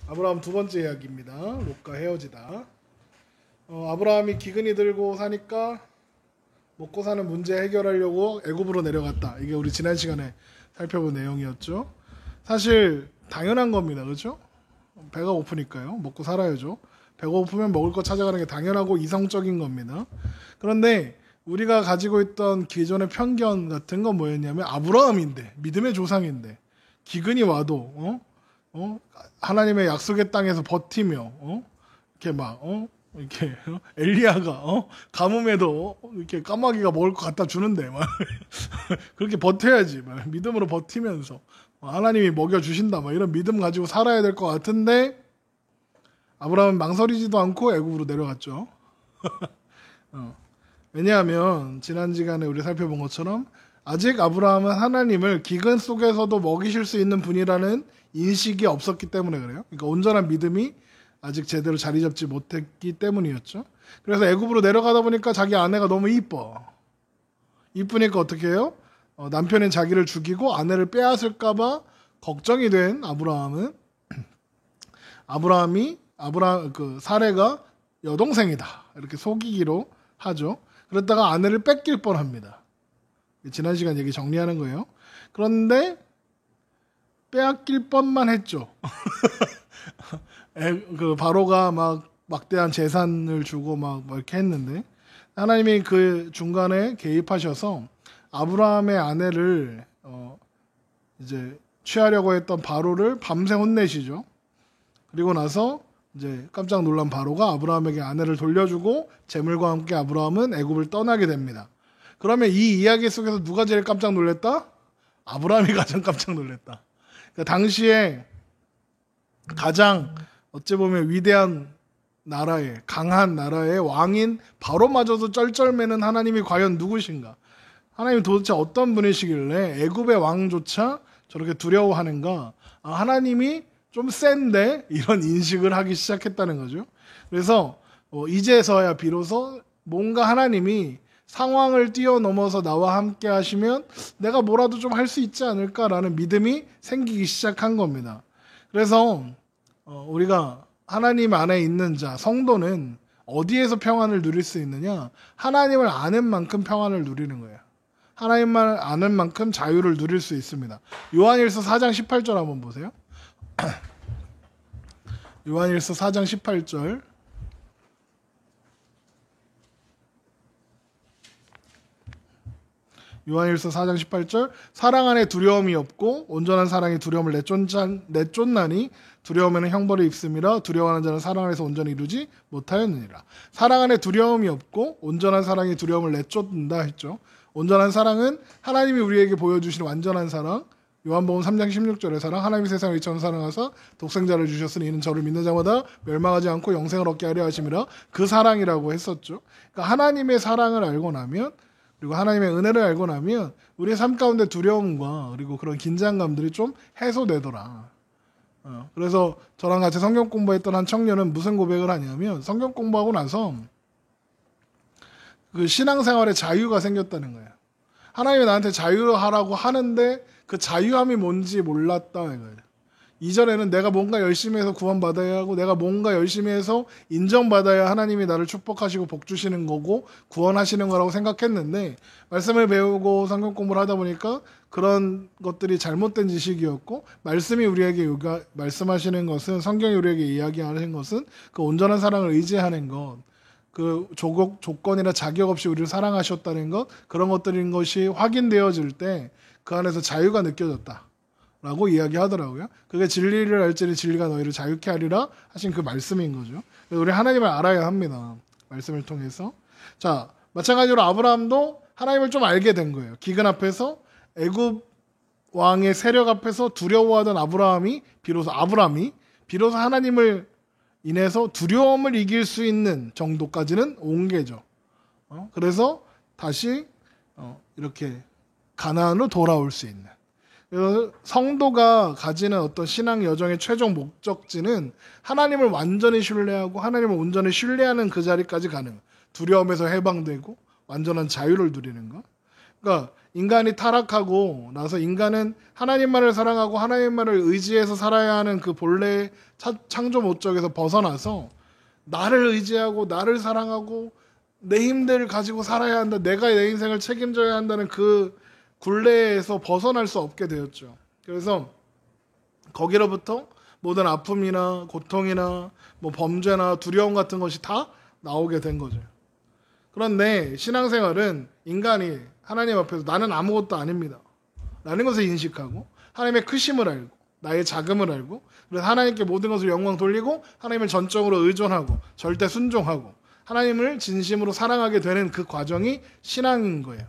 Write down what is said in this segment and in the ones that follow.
아브라함 두 번째 이야기입니다. 롯과 헤어지다. 아브라함이 기근이 들고 사니까 먹고 사는 문제 해결하려고 애굽으로 내려갔다. 이게 우리 지난 시간에 살펴본 내용이었죠. 사실 당연한 겁니다. 그렇죠? 배가 고프니까요. 먹고 살아야죠. 배가 고프면 먹을 거 찾아가는 게 당연하고 이성적인 겁니다. 그런데 우리가 가지고 있던 기존의 편견 같은 건 뭐였냐면 아브라함인데 믿음의 조상인데 기근이 와도 하나님의 약속의 땅에서 버티며 이렇게 막 이렇게 엘리야가 가뭄에도 이렇게 까마귀가 먹을 거 갖다 주는데 막 그렇게 버텨야지 막 믿음으로 버티면서 하나님이 먹여 주신다 막 이런 믿음 가지고 살아야 될 것 같은데 아브라함은 망설이지도 않고 애굽으로 내려갔죠. 왜냐하면 지난 시간에 우리 살펴본 것처럼 아직 아브라함은 하나님을 기근 속에서도 먹이실 수 있는 분이라는 인식이 없었기 때문에 그래요. 그러니까 온전한 믿음이 아직 제대로 자리 잡지 못했기 때문이었죠. 그래서 애굽으로 내려가다 보니까 자기 아내가 너무 이뻐. 이쁘니까 어떻게 해요? 남편인 자기를 죽이고 아내를 빼앗을까봐 걱정이 된 아브라함은 그 사레가 여동생이다 이렇게 속이기로 하죠. 그랬다가 아내를 뺏길 뻔합니다. 지난 시간 얘기 정리하는 거예요. 그런데 빼앗길 뻔만 했죠. 그 바로가 막 막대한 재산을 주고 막 이렇게 했는데 하나님이 그 중간에 개입하셔서 아브라함의 아내를 이제 취하려고 했던 바로를 밤새 혼내시죠. 그리고 나서 이제 깜짝 놀란 바로가 아브라함에게 아내를 돌려주고 재물과 함께 아브라함은 애굽을 떠나게 됩니다. 그러면 이 이야기 속에서 누가 제일 깜짝 놀랐다? 아브라함이 가장 깜짝 놀랐다. 그러니까 당시에 가장 어찌 보면 위대한 나라의 강한 나라의 왕인 바로마저도 쩔쩔매는 하나님이 과연 누구신가? 하나님 도대체 어떤 분이시길래 애굽의 왕조차 저렇게 두려워하는가? 하나님이 좀 센데 이런 인식을 하기 시작했다는 거죠. 그래서 이제서야 비로소 뭔가 하나님이 상황을 뛰어넘어서 나와 함께 하시면 내가 뭐라도 좀 할 수 있지 않을까라는 믿음이 생기기 시작한 겁니다. 그래서 우리가 하나님 안에 있는 자, 성도는 어디에서 평안을 누릴 수 있느냐? 하나님을 아는 만큼 평안을 누리는 거예요. 하나님만 아는 만큼 자유를 누릴 수 있습니다. 요한일서 4장 18절 한번 보세요. 요한일서 4장 18절. 요한일서 4장 18절 사랑 안에 두려움이 없고 온전한 사랑이 두려움을 내쫓나니 두려움에는 형벌이 있음이라 두려워하는 자는 사랑 안에서 온전히 이루지 못하였느니라. 사랑 안에 두려움이 없고 온전한 사랑이 두려움을 내쫓는다 했죠. 온전한 사랑은 하나님이 우리에게 보여주시는 완전한 사랑, 요한복음 3장 16절의 사랑, 하나님이 세상을 이처럼 사랑하사 독생자를 주셨으니 이는 저를 믿는 자마다 멸망하지 않고 영생을 얻게 하려 하심이라. 그 사랑이라고 했었죠. 그러니까 하나님의 사랑을 알고 나면 그리고 하나님의 은혜를 알고 나면 우리의 삶 가운데 두려움과 그리고 그런 긴장감들이 좀 해소되더라. 그래서 저랑 같이 성경 공부했던 한 청년은 무슨 고백을 하냐면 성경 공부하고 나서 그 신앙생활에 자유가 생겼다는 거예요. 하나님이 나한테 자유하라고 하는데 그 자유함이 뭔지 몰랐다 이거예요. 이전에는 내가 뭔가 열심히 해서 구원받아야 하고 내가 뭔가 열심히 해서 인정받아야 하나님이 나를 축복하시고 복 주시는 거고 구원하시는 거라고 생각했는데 말씀을 배우고 성경 공부를 하다 보니까 그런 것들이 잘못된 지식이었고 말씀이 우리에게 말씀하시는 것은 성경이 우리에게 이야기하는 것은 그 온전한 사랑을 의지하는 것 그 조건이나 자격 없이 우리를 사랑하셨다는 것 그런 것들인 것이 확인되어질 때 그 안에서 자유가 느껴졌다. 라고 이야기하더라고요. 그게 진리를 알지니 진리가 너희를 자유케 하리라 하신 그 말씀인 거죠. 우리 하나님을 알아야 합니다. 말씀을 통해서. 자, 마찬가지로 아브라함도 하나님을 좀 알게 된 거예요. 기근 앞에서 애굽 왕의 세력 앞에서 두려워하던 아브라함이 비로소 하나님을 인해서 두려움을 이길 수 있는 정도까지는 온 게죠. 그래서 다시 이렇게 가나안으로 돌아올 수 있는. 그래서 성도가 가지는 어떤 신앙 여정의 최종 목적지는 하나님을 완전히 신뢰하고 하나님을 온전히 신뢰하는 그 자리까지 가는 두려움에서 해방되고 완전한 자유를 누리는 것. 그러니까 인간이 타락하고 나서 인간은 하나님만을 사랑하고 하나님만을 의지해서 살아야 하는 그 본래의 창조 목적에서 벗어나서 나를 의지하고 나를 사랑하고 내 힘들을 가지고 살아야 한다. 내가 내 인생을 책임져야 한다는 그 굴레에서 벗어날 수 없게 되었죠. 그래서 거기로부터 모든 아픔이나 고통이나 뭐 범죄나 두려움 같은 것이 다 나오게 된 거죠. 그런데 신앙생활은 인간이 하나님 앞에서 나는 아무것도 아닙니다 라는 것을 인식하고 하나님의 크심을 알고 나의 작음을 알고 그래서 하나님께 모든 것을 영광 돌리고 하나님을 전적으로 의존하고 절대 순종하고 하나님을 진심으로 사랑하게 되는 그 과정이 신앙인 거예요.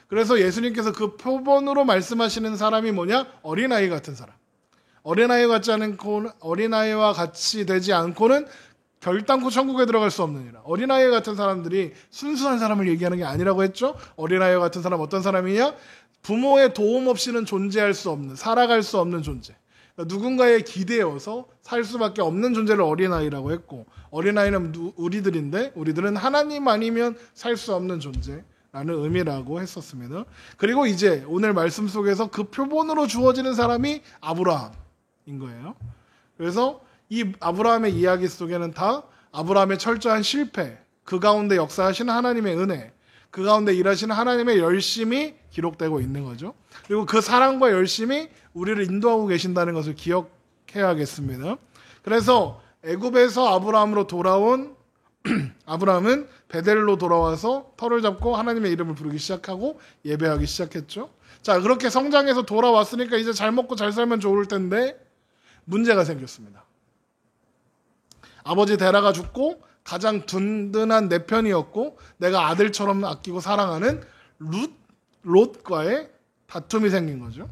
그래서 예수님께서 그 표본으로 말씀하시는 사람이 뭐냐? 어린아이 같은 사람. 어린아이와 같이 되지 않고는 결단코 천국에 들어갈 수 없느니라. 어린아이 같은 사람들이 순수한 사람을 얘기하는 게 아니라고 했죠. 어린아이 같은 사람 어떤 사람이냐? 부모의 도움 없이는 존재할 수 없는, 살아갈 수 없는 존재. 그러니까 누군가에 기대어서 살 수밖에 없는 존재를 어린아이라고 했고, 어린아이는 우리들인데 우리들은 하나님 아니면 살 수 없는 존재라는 의미라고 했었습니다. 그리고 이제 오늘 말씀 속에서 그 표본으로 주어지는 사람이 아브라함인 거예요. 그래서 이 아브라함의 이야기 속에는 다 아브라함의 철저한 실패, 그 가운데 역사하시는 하나님의 은혜, 그 가운데 일하시는 하나님의 열심이 기록되고 있는 거죠. 그리고 그 사랑과 열심이 우리를 인도하고 계신다는 것을 기억해야겠습니다. 그래서 애굽에서 아브라함으로 돌아온 아브라함은 베델로 돌아와서 터를 잡고 하나님의 이름을 부르기 시작하고 예배하기 시작했죠. 자, 그렇게 성장해서 돌아왔으니까 이제 잘 먹고 잘 살면 좋을 텐데 문제가 생겼습니다. 아버지 데라가 죽고 가장 든든한 내 편이었고 내가 아들처럼 아끼고 사랑하는 롯과의 다툼이 생긴 거죠.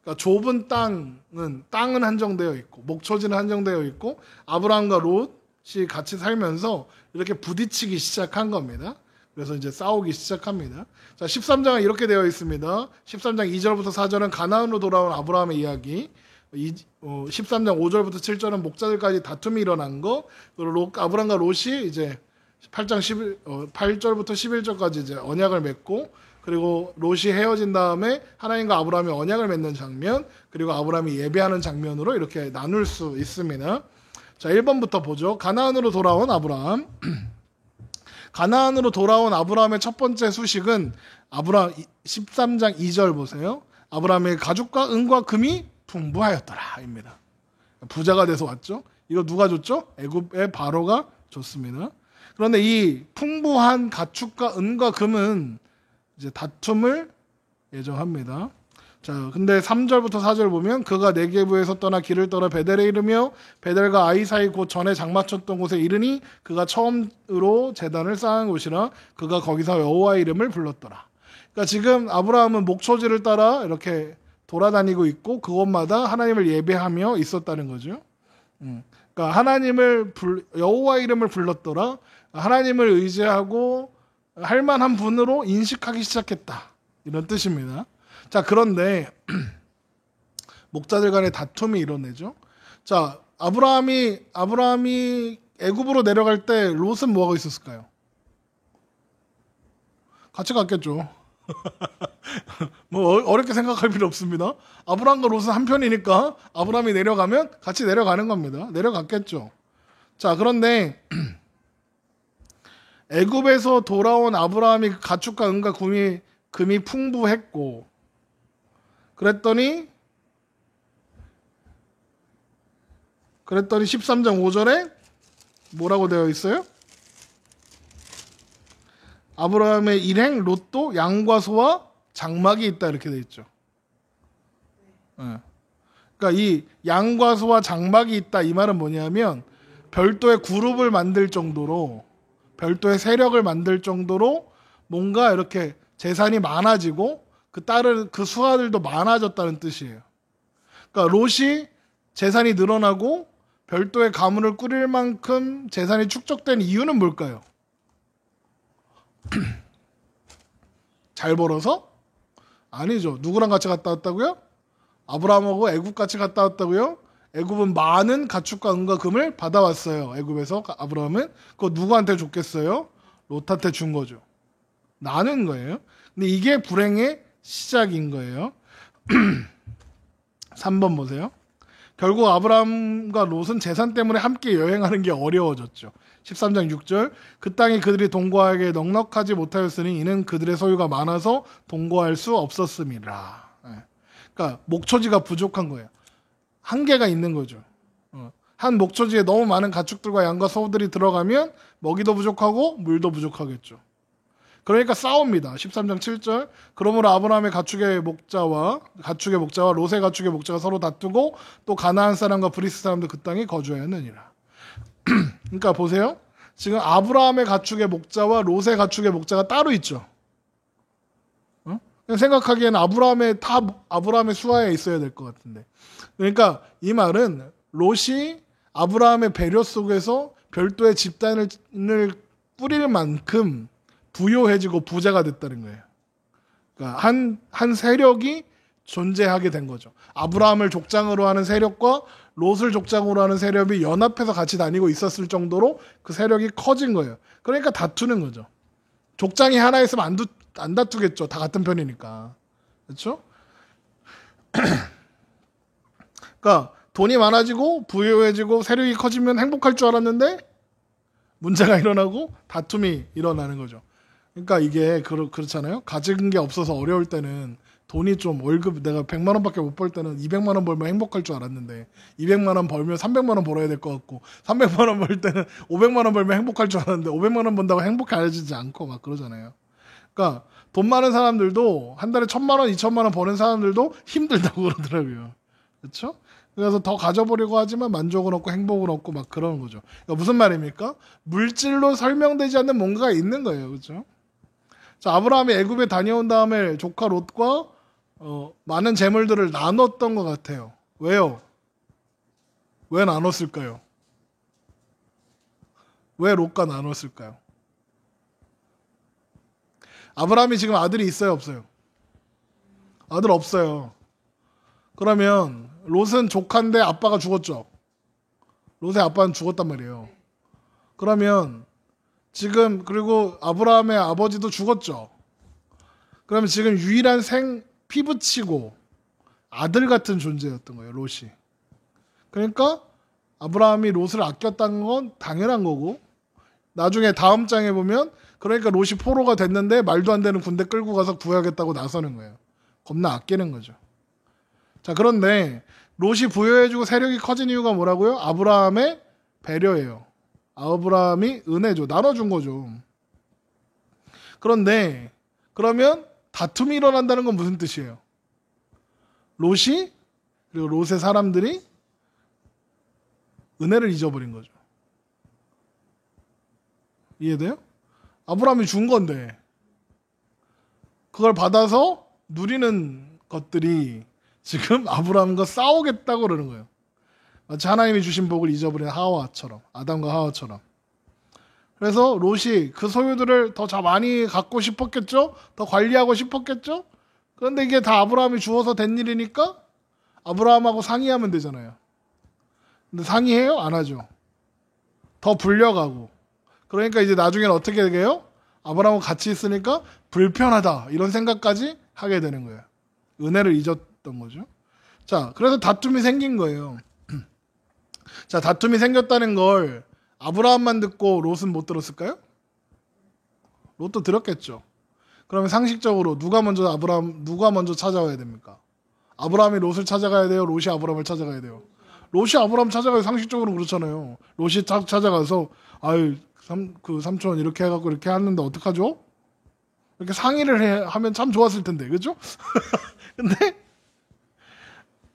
그러니까 좁은 땅은 한정되어 있고 목초지는 한정되어 있고 아브라함과 롯이 같이 살면서 이렇게 부딪히기 시작한 겁니다. 그래서 이제 싸우기 시작합니다. 자, 13장은 이렇게 되어 있습니다. 13장 2절부터 4절은 가나안으로 돌아온 아브라함의 이야기, 13장 5절부터 7절은 목자들까지 다툼이 일어난 거, 그리고 아브람과 롯이 이제 8절부터 11절까지 이제 언약을 맺고, 그리고 롯이 헤어진 다음에 하나님과 아브라함이 언약을 맺는 장면, 그리고 아브라함이 예배하는 장면으로 이렇게 나눌 수 있습니다. 자, 1번부터 보죠. 가나안으로 돌아온 아브라함. 가나안으로 돌아온 아브라함의 첫 번째 수식은 13장 2절 보세요. 아브라함의 가죽과 은과 금이 풍부하였더라입니다. 부자가 돼서 왔죠. 이거 누가 줬죠? 애굽의 바로가 줬습니다. 그런데 이 풍부한 가축과 은과 금은 이제 다툼을 예정합니다. 자, 근데 3절부터 4절 보면 그가 네게부에서 떠나 길을 따라 베델에 이르며 베델과 아이 사이 곧 전에 장마쳤던 곳에 이르니 그가 처음으로 제단을 쌓은 곳이라 그가 거기서 여호와의 이름을 불렀더라. 그러니까 지금 아브라함은 목초지를 따라 이렇게 돌아다니고 있고 그곳마다 하나님을 예배하며 있었다는 거죠. 그러니까 여호와의 이름을 불렀더라. 하나님을 의지하고 할 만한 분으로 인식하기 시작했다. 이런 뜻입니다. 자, 그런데 목자들 간의 다툼이 일어나죠. 자, 아브라함이 애굽으로 내려갈 때 롯은 뭐 하고 있었을까요? 같이 갔겠죠. 뭐 어렵게 생각할 필요 없습니다. 아브라함과 롯은 한 편이니까 아브라함이 내려가면 같이 내려가는 겁니다. 내려갔겠죠. 자, 그런데 애굽에서 돌아온 아브라함이 가축과 은과 금이 풍부했고 그랬더니 13장 5절에 뭐라고 되어 있어요? 아브라함의 일행 롯도 양과 소와 장막이 있다 이렇게 되어 있죠. 그러니까 이 양과 소와 장막이 있다 이 말은 뭐냐면 별도의 그룹을 만들 정도로 별도의 세력을 만들 정도로 뭔가 이렇게 재산이 많아지고 그 수하들도 많아졌다는 뜻이에요. 그러니까 롯이 재산이 늘어나고 별도의 가문을 꾸릴 만큼 재산이 축적된 이유는 뭘까요? 잘 벌어서? 아니죠. 누구랑 같이 갔다 왔다고요? 아브라함하고 애굽 같이 갔다 왔다고요? 애굽은 많은 가축과 은과 금을 받아왔어요. 애굽에서 아브라함은. 그거 누구한테 줬겠어요? 롯한테 준 거죠. 나는 거예요. 근데 이게 불행의 시작인 거예요. 3번 보세요. 결국 아브라함과 롯은 재산 때문에 함께 여행하는 게 어려워졌죠. 13장 6절 그 땅이 그들이 동거하기에 넉넉하지 못하였으니 이는 그들의 소유가 많아서 동거할 수 없었음이라. 그러니까 목초지가 부족한 거예요. 한계가 있는 거죠. 한 목초지에 너무 많은 가축들과 양과 소들이 들어가면 먹이도 부족하고 물도 부족하겠죠. 그러니까 싸웁니다. 13장 7절 그러므로 아브라함의 가축의 목자와 롯의 가축의 목자가 서로 다투고 또 가나안 사람과 브리스 사람도 그 땅에 거주하였느니라. 그러니까 보세요. 지금 아브라함의 가축의 목자와 롯의 가축의 목자가 따로 있죠. 그냥 생각하기에는 아브라함의 수하에 있어야 될 것 같은데. 그러니까 이 말은 롯이 아브라함의 배려 속에서 별도의 집단을 꾸릴 만큼 부요해지고 부자가 됐다는 거예요. 그러니까 한 세력이 존재하게 된 거죠. 아브라함을 족장으로 하는 세력과 롯을 족장으로 하는 세력이 연합해서 같이 다니고 있었을 정도로 그 세력이 커진 거예요. 그러니까 다투는 거죠. 족장이 하나 있으면 안 다투겠죠. 다 같은 편이니까. 그렇죠? 그러니까 돈이 많아지고 부유해지고 세력이 커지면 행복할 줄 알았는데 문제가 일어나고 다툼이 일어나는 거죠. 그러니까 이게 그렇잖아요. 가진 게 없어서 어려울 때는 돈이 좀 월급 내가 100만 원밖에 못 벌 때는 200만 원 벌면 행복할 줄 알았는데 200만 원 벌면 300만 원 벌어야 될 것 같고 300만 원 벌 때는 500만 원 벌면 행복할 줄 알았는데 500만 원 번다고 행복해지지 않고 막 그러잖아요. 그러니까 돈 많은 사람들도 한 달에 1,000만 원, 2,000만 원 버는 사람들도 힘들다고 그러더라고요. 그렇죠? 그래서 더 가져보려고 하지만 만족은 없고 행복은 없고 막 그러는 거죠. 그러니까 무슨 말입니까? 물질로 설명되지 않는 뭔가가 있는 거예요. 그렇죠? 자, 아브라함이 애굽에 다녀온 다음에 조카 롯과 많은 재물들을 나눴던 것 같아요. 왜요? 왜 나눴을까요? 왜 롯과 나눴을까요? 아브라함이 지금 아들이 있어요, 없어요? 아들 없어요. 그러면 롯은 조카인데 아빠가 죽었죠. 롯의 아빠는 죽었단 말이에요. 그러면 지금 그리고 아브라함의 아버지도 죽었죠. 그러면 지금 유일한 피부치고 아들 같은 존재였던 거예요, 롯이. 그러니까 아브라함이 롯을 아꼈다는 건 당연한 거고 나중에 다음 장에 보면 그러니까 롯이 포로가 됐는데 말도 안 되는 군대 끌고 가서 구해야겠다고 나서는 거예요. 겁나 아끼는 거죠. 자, 그런데 롯이 부여해주고 세력이 커진 이유가 뭐라고요? 아브라함의 배려예요. 아브라함이 은혜죠. 나눠준 거죠. 그런데 그러면 다툼이 일어난다는 건 무슨 뜻이에요? 롯이 그리고 롯의 사람들이 은혜를 잊어버린 거죠. 이해돼요? 아브라함이 준 건데 그걸 받아서 누리는 것들이 지금 아브라함과 싸우겠다고 그러는 거예요. 마치 하나님이 주신 복을 잊어버린 아담과 하와처럼. 그래서 롯이 그 소유들을 더 많이 갖고 싶었겠죠? 더 관리하고 싶었겠죠? 그런데 이게 다 아브라함이 주어서 된 일이니까 아브라함하고 상의하면 되잖아요. 근데 상의해요? 안 하죠. 더 불려가고. 그러니까 이제 나중에는 어떻게 되게요? 아브라함하고 같이 있으니까 불편하다 이런 생각까지 하게 되는 거예요. 은혜를 잊었던 거죠. 자, 그래서 다툼이 생긴 거예요. 자, 다툼이 생겼다는 걸 아브라함만 듣고 롯은 못 들었을까요? 롯도 들었겠죠. 그러면 상식적으로 누가 먼저 찾아와야 됩니까? 아브라함이 롯을 찾아가야 돼요? 롯이 아브라함을 찾아가야 돼요? 롯이 아브라함 찾아가요. 상식적으로 그렇잖아요. 롯이 찾아가서 그 삼촌 이렇게 해갖고 이렇게 하는데 어떡하죠? 이렇게 상의를 하면 참 좋았을 텐데, 그죠? 근데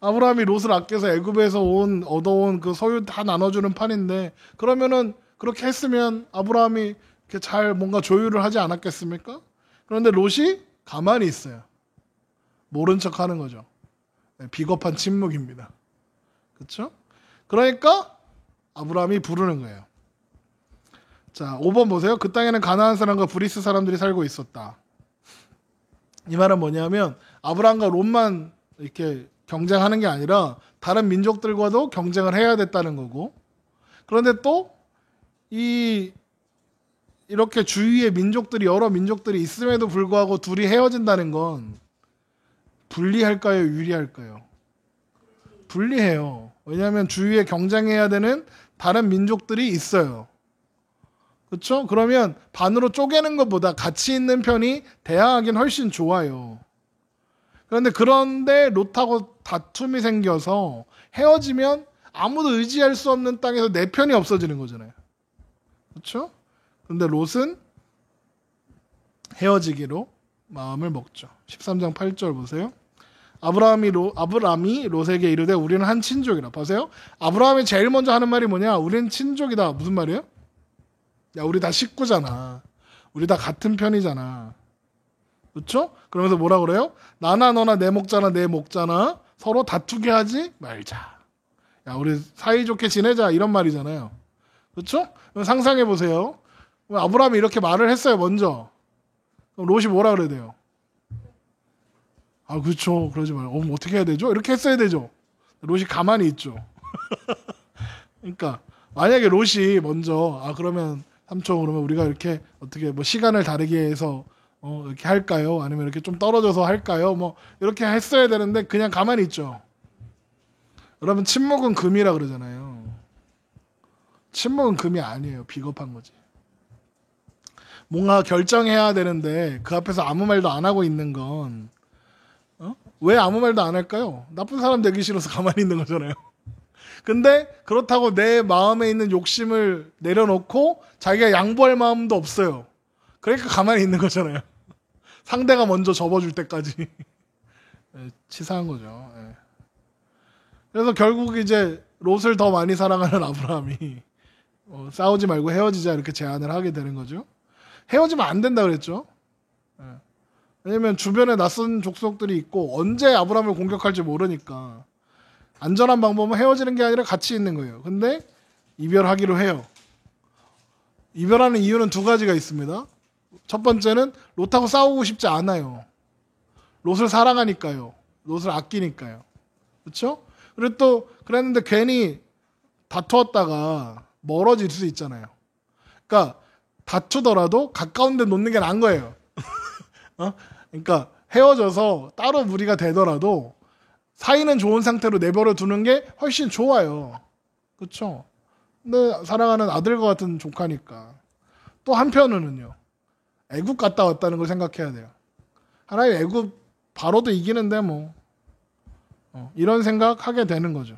아브라함이 롯을 아껴서 애굽에서 얻어온 그 소유 다 나눠주는 판인데 그러면은 그렇게 했으면 아브라함이 이렇게 잘 뭔가 조율을 하지 않았겠습니까? 그런데 롯이 가만히 있어요. 모른 척하는 거죠. 비겁한 침묵입니다. 그렇죠? 그러니까 아브라함이 부르는 거예요. 자, 5번 보세요. 그 땅에는 가나안 사람과 브리스 사람들이 살고 있었다. 이 말은 뭐냐면 아브라함과 롯만 이렇게 경쟁하는 게 아니라 다른 민족들과도 경쟁을 해야 됐다는 거고, 그런데 또 이렇게 주위에 여러 민족들이 있음에도 불구하고 둘이 헤어진다는 건 불리할까요? 유리할까요? 불리해요. 왜냐하면 주위에 경쟁해야 되는 다른 민족들이 있어요. 그렇죠? 그러면 반으로 쪼개는 것보다 같이 있는 편이 대항하긴 훨씬 좋아요. 그런데 롯하고 다툼이 생겨서 헤어지면 아무도 의지할 수 없는 땅에서 내 편이 없어지는 거잖아요. 그렇죠? 근데 롯은 헤어지기로 마음을 먹죠. 13장 8절 보세요. 아브라함이 롯에게 이르되 우리는 한 친족이라. 보세요. 아브라함이 제일 먼저 하는 말이 뭐냐? 우리는 친족이다. 무슨 말이에요? 야, 우리 다 식구잖아. 우리 다 같은 편이잖아. 그렇죠? 그러면서 뭐라 그래요? 나나 너나 내 목자나 내 목자나 서로 다투게 하지 말자. 야, 우리 사이좋게 지내자 이런 말이잖아요. 그렇죠? 상상해 보세요. 아브라함이 이렇게 말을 했어요, 먼저. 그럼 롯이 뭐라 그래야 돼요? 아, 그렇죠. 그러지 말고. 어떻게 해야 되죠? 이렇게 했어야 되죠. 롯이 가만히 있죠. 그러니까 만약에 롯이 먼저 그러면 삼촌 그러면 우리가 이렇게 어떻게 뭐 시간을 다르게 해서 이렇게 할까요? 아니면 이렇게 좀 떨어져서 할까요? 뭐 이렇게 했어야 되는데 그냥 가만히 있죠. 여러분 침묵은 금이라 그러잖아요. 침묵은 금이 아니에요. 비겁한 거지. 뭔가 결정해야 되는데 그 앞에서 아무 말도 안 하고 있는 건 왜 아무 말도 안 할까요? 나쁜 사람 되기 싫어서 가만히 있는 거잖아요. 근데 그렇다고 내 마음에 있는 욕심을 내려놓고 자기가 양보할 마음도 없어요. 그러니까 가만히 있는 거잖아요. 상대가 먼저 접어줄 때까지. 치사한 거죠. 그래서 결국 이제 롯을 더 많이 사랑하는 아브라함이 싸우지 말고 헤어지자 이렇게 제안을 하게 되는 거죠. 헤어지면 안 된다 그랬죠. 왜냐면 주변에 낯선 족속들이 있고 언제 아브라함을 공격할지 모르니까 안전한 방법은 헤어지는 게 아니라 같이 있는 거예요. 근데 이별하기로 해요. 이별하는 이유는 두 가지가 있습니다. 첫 번째는 롯하고 싸우고 싶지 않아요. 롯을 사랑하니까요. 롯을 아끼니까요. 그렇죠? 그리고 또 그랬는데 괜히 다투었다가 멀어질 수 있잖아요. 그러니까 다투더라도 가까운 데 놓는 게 나은 거예요. 그러니까 헤어져서 따로 무리가 되더라도 사이는 좋은 상태로 내버려 두는 게 훨씬 좋아요. 그렇죠? 근데 사랑하는 아들과 같은 조카니까. 또 한편으로는요. 애굽 갔다 왔다는 걸 생각해야 돼요. 하나님 애굽 바로도 이기는데 뭐 이런 생각하게 되는 거죠.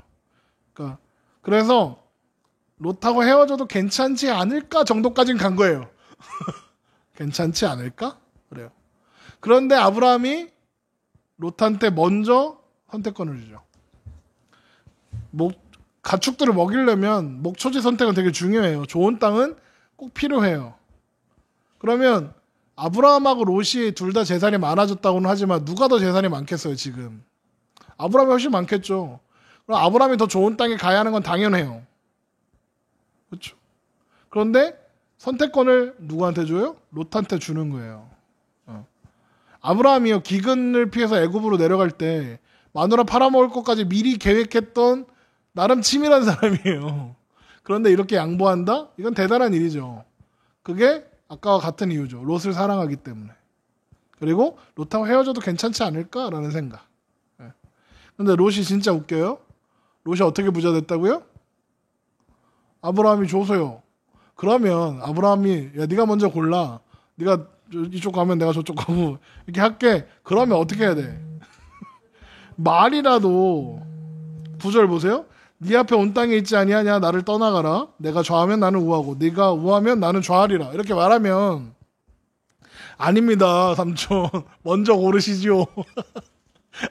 그러니까 그래서 롯하고 헤어져도 괜찮지 않을까 정도까지는 간 거예요. 괜찮지 않을까? 그래요. 그런데 아브라함이 롯한테 먼저 선택권을 주죠. 가축들을 먹이려면 목초지 선택은 되게 중요해요. 좋은 땅은 꼭 필요해요. 그러면 아브라함하고 롯이 둘 다 재산이 많아졌다고는 하지만 누가 더 재산이 많겠어요, 지금? 아브라함이 훨씬 많겠죠. 그럼 아브라함이 더 좋은 땅에 가야 하는 건 당연해요. 그렇죠? 그런데 선택권을 누구한테 줘요? 롯한테 주는 거예요. 아브라함이요, 기근을 피해서 애굽으로 내려갈 때 마누라 팔아먹을 것까지 미리 계획했던 나름 치밀한 사람이에요. 그런데 이렇게 양보한다? 이건 대단한 일이죠. 그게 아까와 같은 이유죠. 롯을 사랑하기 때문에. 그리고 롯하고 헤어져도 괜찮지 않을까라는 생각. 근데 롯이 진짜 웃겨요. 롯이 어떻게 부자 됐다고요? 아브라함이 줘서요. 그러면 아브라함이 야 네가 먼저 골라. 네가 이쪽 가면 내가 저쪽 가고 이렇게 할게. 그러면 어떻게 해야 돼? 말이라도 9절 보세요. 네 앞에 온 땅에 있지 아니하냐 나를 떠나가라. 내가 좌하면 나는 우하고 네가 우하면 나는 좌하리라. 이렇게 말하면 아닙니다 삼촌 먼저 고르시지요.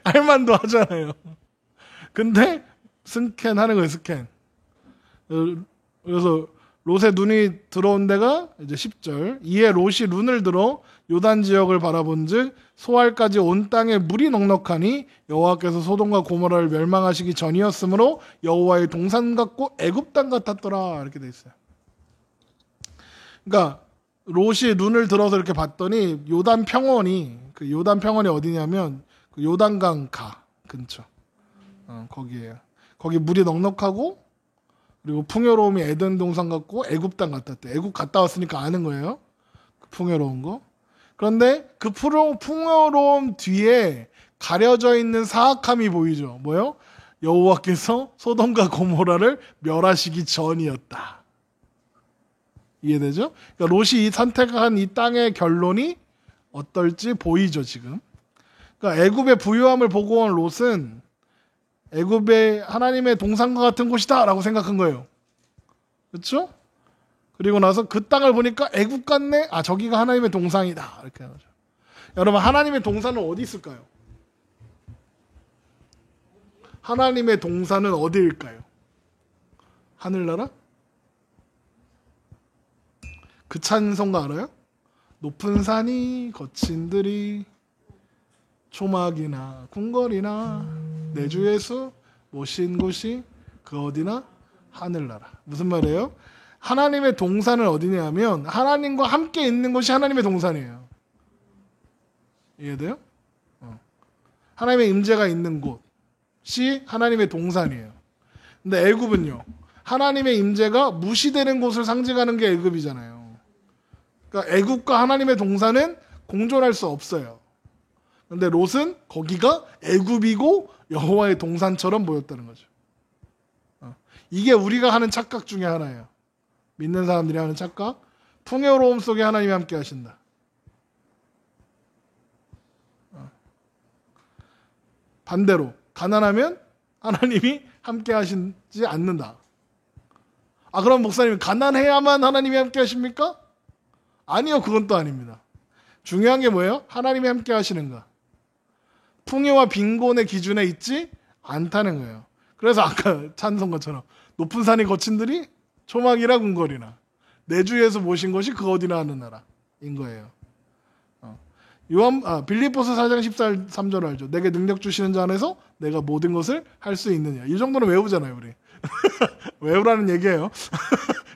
알만도 하잖아요. 근데 스캔하는 거예요. 스캔. 그래서 롯의 눈이 들어온 데가 이제 10절. 이에 롯이 눈을 들어 요단 지역을 바라본즉 소알까지 온 땅에 물이 넉넉하니 여호와께서 소돔과 고모라를 멸망하시기 전이었으므로 여호와의 동산 같고 애굽 땅 같았더라. 이렇게 돼 있어요. 그러니까 롯이 눈을 들어서 이렇게 봤더니 요단 평원이 그 요단 평원이 어디냐면 그 요단강 가 근처. 거기에요. 거기 물이 넉넉하고 그리고 풍요로움이 에덴 동산 같고 애굽 땅 같았대. 애굽 갔다 왔으니까 아는 거예요. 그 풍요로운 거. 그런데 그 풍요로움 뒤에 가려져 있는 사악함이 보이죠. 뭐요? 여호와께서 소돔과 고모라를 멸하시기 전이었다. 이해되죠? 그러니까 롯이 이 선택한 이 땅의 결론이 어떨지 보이죠, 지금. 그러니까 애굽의 부유함을 보고 온 롯은 애굽의 하나님의 동산과 같은 곳이다라고 생각한 거예요. 그렇죠? 그리고 나서 그 땅을 보니까 애굽 같네. 아, 저기가 하나님의 동산이다. 이렇게 하는 거죠. 여러분, 하나님의 동산은 어디 있을까요? 하나님의 동산은 어디일까요? 하늘나라? 그 찬송가 알아요? 높은 산이 거친 들이 초막이나 궁궐이나 내 주 예수 모신 곳이 그 어디나 하늘나라. 무슨 말이에요? 하나님의 동산은 어디냐면 하나님과 함께 있는 곳이 하나님의 동산이에요. 이해돼요? 하나님의 임재가 있는 곳이 하나님의 동산이에요. 근데 애굽은요, 하나님의 임재가 무시되는 곳을 상징하는 게 애굽이잖아요. 그러니까 애굽과 하나님의 동산은 공존할 수 없어요. 근데 롯은 거기가 애굽이고 여호와의 동산처럼 보였다는 거죠. 이게 우리가 하는 착각 중에 하나예요. 믿는 사람들이 하는 착각. 풍요로움 속에 하나님이 함께 하신다. 반대로 가난하면 하나님이 함께 하시지 않는다. 아, 그럼 목사님, 가난해야만 하나님이 함께 하십니까? 아니요, 그건 또 아닙니다. 중요한 게 뭐예요? 하나님이 함께 하시는가. 풍요와 빈곤의 기준에 있지 않다는 거예요. 그래서 아까 찬송가처럼 높은 산이 거친들이 초막이라 궁궐이나 내 주에서 모신 것이 그 어디나 하는 나라인 거예요. 빌립보서 4장 13절 알죠? 내게 능력 주시는 자 안에서 내가 모든 것을 할 수 있느냐. 이 정도는 외우잖아요, 우리. 외우라는 얘기예요.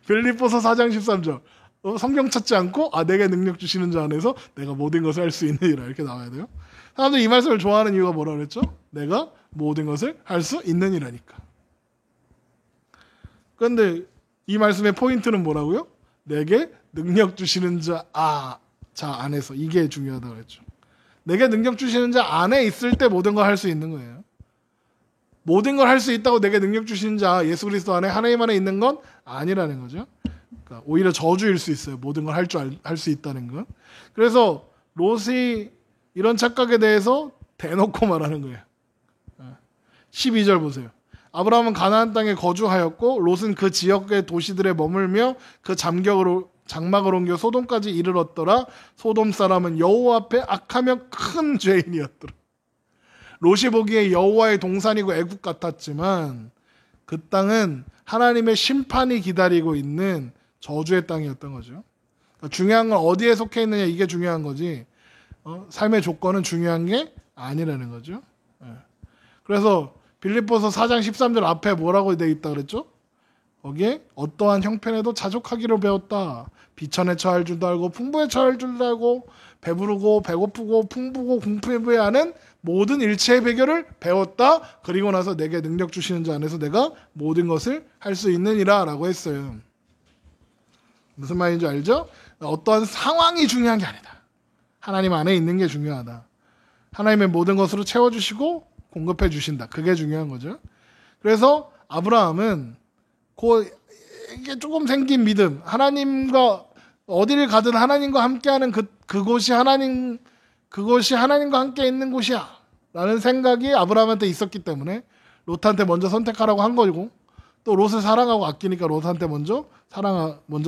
빌립보서 4장 13절. 성경 찾지 않고 내게 능력 주시는 자 안에서 내가 모든 것을 할 수 있느니라. 이렇게 나와야 돼요. 사람들이 이 말씀을 좋아하는 이유가 뭐라 그랬죠? 내가 모든 것을 할 수 있느니라니까. 그런데 이 말씀의 포인트는 뭐라고요? 내게 능력 주시는 자 안에서. 이게 중요하다고 그랬죠. 내게 능력 주시는 자 안에 있을 때 모든 걸 할 수 있는 거예요. 모든 걸 할 수 있다고 내게 능력 주시는 자 예수 그리스도 안에 하나님 안에 있는 건 아니라는 거죠. 그러니까 오히려 저주일 수 있어요. 모든 걸 할 수 있다는 건. 그래서 롯이 이런 착각에 대해서 대놓고 말하는 거예요. 12절 보세요. 아브라함은 가나안 땅에 거주하였고 롯은 그 지역의 도시들에 머물며 그 장막을 옮겨 소돔까지 이르렀더라. 소돔 사람은 여호와 앞에 악하며 큰 죄인이었더라. 롯이 보기에 여호와의 동산이고 애국 같았지만 그 땅은 하나님의 심판이 기다리고 있는 저주의 땅이었던 거죠. 그러니까 중요한 건 어디에 속해 있느냐, 이게 중요한 거지 삶의 조건은 중요한 게 아니라는 거죠. 그래서 빌립보서 4장 13절 앞에 뭐라고 되어 있다 그랬죠? 거기에 어떠한 형편에도 자족하기를 배웠다. 비천에 처할 줄도 알고 풍부에 처할 줄도 알고 배부르고 배고프고 풍부고 궁핍해하는 모든 일체의 배결을 배웠다. 그리고 나서 내게 능력 주시는 자 안에서 내가 모든 것을 할 수 있느니라 라고 했어요. 무슨 말인지 알죠? 어떠한 상황이 중요한 게 아니다. 하나님 안에 있는 게 중요하다. 하나님의 모든 것으로 채워주시고 공급해 주신다. 그게 중요한 거죠. 그래서 아브라함은 이게 조금 생긴 믿음, 하나님과 어디를 가든 하나님과 함께하는 그곳이 하나님과 함께 있는 곳이야 라는 생각이 아브라함한테 있었기 때문에 롯한테 먼저 선택하라고 한 거고, 또 롯을 사랑하고 아끼니까 롯한테 먼저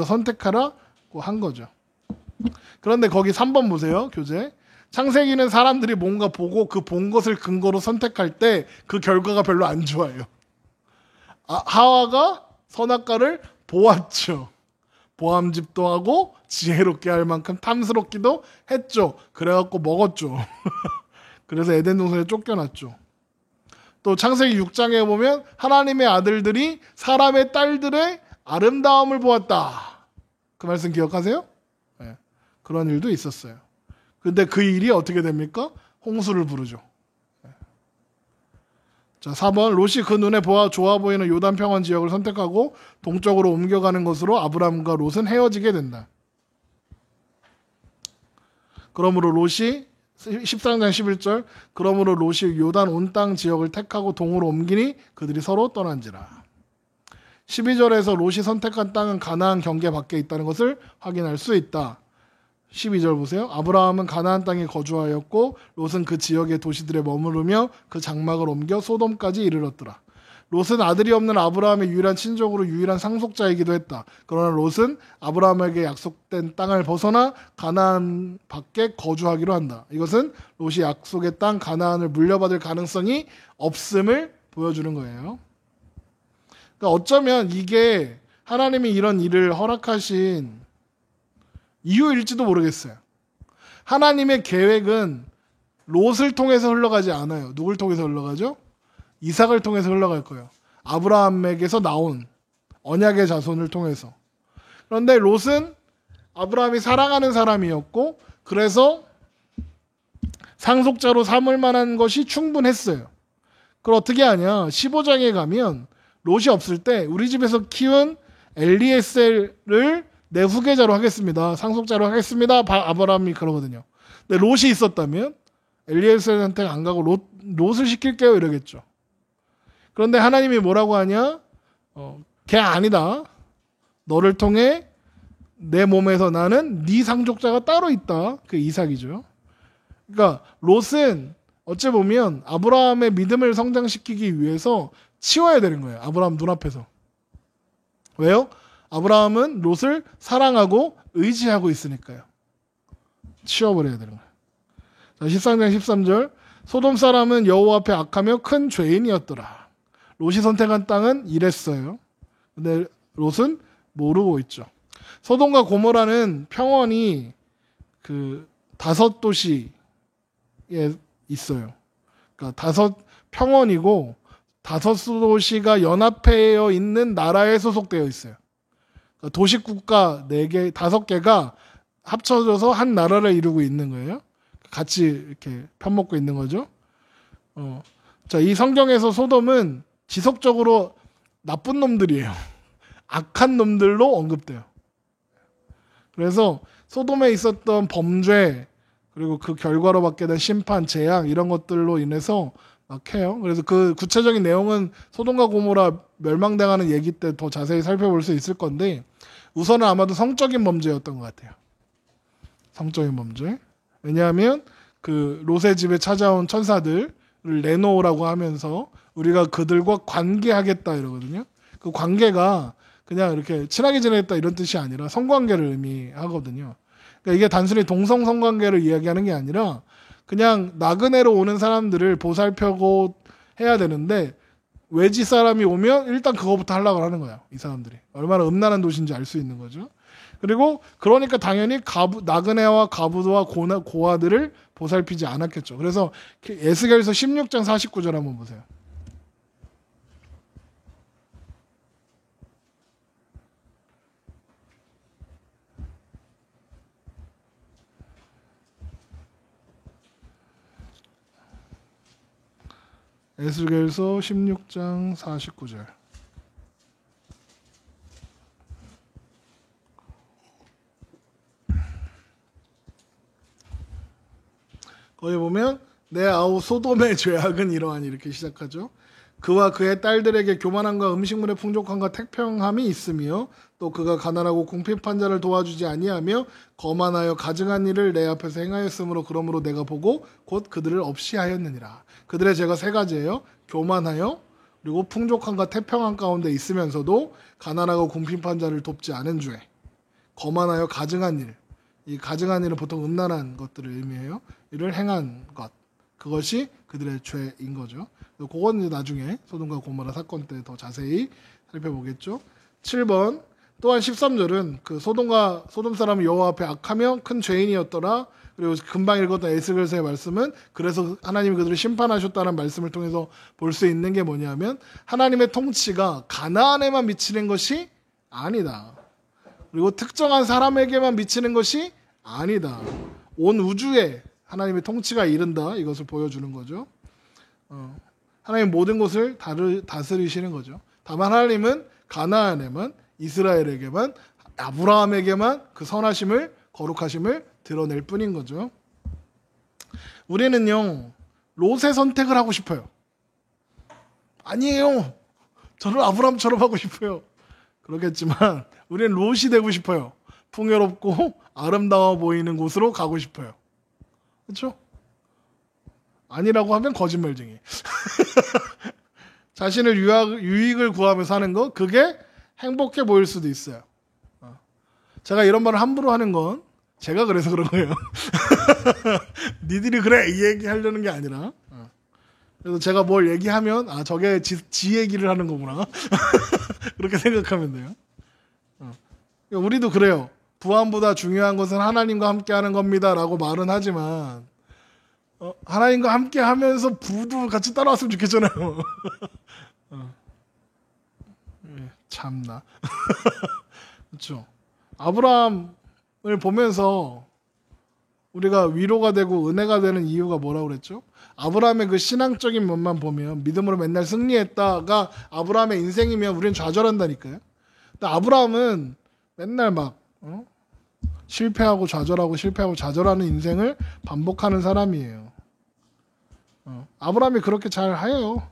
선택하라고 한 거죠. 그런데 거기 3번 보세요. 교재. 창세기는 사람들이 뭔가 보고 그 본 것을 근거로 선택할 때 그 결과가 별로 안 좋아요. 하와가 선악과를 보았죠. 보암집도 하고 지혜롭게 할 만큼 탐스럽기도 했죠. 그래갖고 먹었죠. 그래서 에덴 동산에 쫓겨났죠. 또 창세기 6장에 보면 하나님의 아들들이 사람의 딸들의 아름다움을 보았다. 그 말씀 기억하세요? 네. 그런 일도 있었어요. 근데 그 일이 어떻게 됩니까? 홍수를 부르죠. 자, 4번. 롯이 그 눈에 좋아 보이는 요단 평원 지역을 선택하고 동쪽으로 옮겨가는 것으로 아브람과 롯은 헤어지게 된다. 그러므로 롯이 13장 11절 그러므로 롯이 요단 온 땅 지역을 택하고 동으로 옮기니 그들이 서로 떠난지라. 12절에서 롯이 선택한 땅은 가나안 경계 밖에 있다는 것을 확인할 수 있다. 12절 보세요. 아브라함은 가나안 땅에 거주하였고 롯은 그 지역의 도시들에 머무르며 그 장막을 옮겨 소돔까지 이르렀더라. 롯은 아들이 없는 아브라함의 유일한 친족으로 유일한 상속자이기도 했다. 그러나 롯은 아브라함에게 약속된 땅을 벗어나 가나안 밖에 거주하기로 한다. 이것은 롯이 약속의 땅 가나안을 물려받을 가능성이 없음을 보여주는 거예요. 그러니까 어쩌면 이게 하나님이 이런 일을 허락하신 이유일지도 모르겠어요. 하나님의 계획은 롯을 통해서 흘러가지 않아요. 누굴 통해서 흘러가죠? 이삭을 통해서 흘러갈 거예요. 아브라함에게서 나온 언약의 자손을 통해서. 그런데 롯은 아브라함이 사랑하는 사람이었고 그래서 상속자로 삼을 만한 것이 충분했어요. 그걸 어떻게 하냐? 15장에 가면 롯이 없을 때 우리 집에서 키운 엘리에셀을 내 후계자로 하겠습니다. 상속자로 하겠습니다. 아브라함이 그러거든요. 근데 롯이 있었다면 엘리에셀한테 안 가고 롯을 시킬게요 이러겠죠. 그런데 하나님이 뭐라고 하냐? 걔 아니다. 너를 통해 내 몸에서 나는 네 상속자가 따로 있다. 그게 이삭이죠. 그러니까 롯은 어찌 보면 아브라함의 믿음을 성장시키기 위해서 치워야 되는 거예요. 아브라함 눈앞에서. 왜요? 아브라함은 롯을 사랑하고 의지하고 있으니까요. 치워버려야 되는 거예요. 자, 13장 13절 소돔 사람은 여호와 앞에 악하며 큰 죄인이었더라. 롯이 선택한 땅은 이랬어요. 근데 롯은 모르고 있죠. 소돔과 고모라는 평원이 그 5도시에 있어요. 그러니까 5 평원이고 5도시가 연합되어 있는 나라에 소속되어 있어요. 그러니까 도시국가 4개, 5개가 합쳐져서 한 나라를 이루고 있는 거예요. 같이 이렇게 편먹고 있는 거죠. 자, 이 성경에서 소돔은 지속적으로 나쁜 놈들이에요. 악한 놈들로 언급돼요. 그래서 소돔에 있었던 범죄 그리고 그 결과로 받게 된 심판, 재앙 이런 것들로 인해서 막 해요. 그래서 그 구체적인 내용은 소돔과 고모라 멸망당하는 얘기 때 더 자세히 살펴볼 수 있을 건데 우선은 아마도 성적인 범죄였던 것 같아요. 성적인 범죄. 왜냐하면 그 롯의 집에 찾아온 천사들을 내놓으라고 하면서 우리가 그들과 관계하겠다 이러거든요. 그 관계가 그냥 이렇게 친하게 지내겠다 이런 뜻이 아니라 성관계를 의미하거든요. 그러니까 이게 단순히 동성 성관계를 이야기하는 게 아니라 그냥 나그네로 오는 사람들을 보살펴고 해야 되는데 외지 사람이 오면 일단 그거부터 하려고 하는 거야. 이 사람들이. 얼마나 음란한 도시인지 알 수 있는 거죠. 그리고 그러니까 당연히 나그네와 가부도와 고아들을 보살피지 않았겠죠. 그래서 에스겔서 16장 49절 한번 보세요. 에스겔서 16장 49절. 거기 보면 내 아우 소돔의 죄악은 이러하니 이렇게 시작하죠. 그와 그의 딸들에게 교만함과 음식물의 풍족함과 태평함이 있으며 또 그가 가난하고 궁핍한 자를 도와주지 아니하며 거만하여 가증한 일을 내 앞에서 행하였으므로 그러므로 내가 보고 곧 그들을 없이 하였느니라. 그들의 죄가 3가지예요. 교만하여 그리고 풍족함과 태평함 가운데 있으면서도 가난하고 궁핍한 자를 돕지 않은 죄. 거만하여 가증한 일. 이 가증한 일은 보통 음란한 것들을 의미해요. 이를 행한 것. 그것이 그들의 죄인 거죠. 그건 이제 나중에 소돔과 고모라 사건 때 더 자세히 살펴보겠죠. 7번 또한 13절은 그 소돔 사람은 여호와 앞에 악하며 큰 죄인이었더라. 그리고 금방 읽었던 에스겔서의 말씀은 그래서 하나님이 그들을 심판하셨다는 말씀을 통해서 볼 수 있는 게 뭐냐면 하나님의 통치가 가나안에만 미치는 것이 아니다. 그리고 특정한 사람에게만 미치는 것이 아니다. 온 우주에 하나님의 통치가 이른다. 이것을 보여주는 거죠. 하나님 모든 것을 다스리시는 거죠. 다만 하나님은 가나안에만 이스라엘에게만 아브라함에게만 그 선하심을 거룩하심을 드러낼 뿐인 거죠. 우리는요, 롯의 선택을 하고 싶어요. 아니에요. 저는 아브라함처럼 하고 싶어요. 그렇겠지만 우리는 롯이 되고 싶어요. 풍요롭고 아름다워 보이는 곳으로 가고 싶어요. 그렇죠? 아니라고 하면 거짓말쟁이. 자신을 유익을 구하며 사는 거, 그게 행복해 보일 수도 있어요. 제가 이런 말을 함부로 하는 건 제가 그래서 그런 거예요. 니들이 그래 이 얘기 하려는 게 아니라, 그래서 제가 뭘 얘기하면 저게 지 얘기를 하는 거구나. 그렇게 생각하면 돼요. 우리도 그래요. 부함보다 중요한 것은 하나님과 함께하는 겁니다라고 말은 하지만 하나님과 함께하면서 부도 같이 따라왔으면 좋겠잖아요. 참나. 그렇죠. 아브라함을 보면서 우리가 위로가 되고 은혜가 되는 이유가 뭐라고 그랬죠? 아브라함의 그 신앙적인 면만 보면 믿음으로 맨날 승리했다가 아브라함의 인생이면 우리는 좌절한다니까요. 근데 아브라함은 맨날 막 실패하고 좌절하고 실패하고 좌절하는 인생을 반복하는 사람이에요. 아브라함이 그렇게 잘 해요.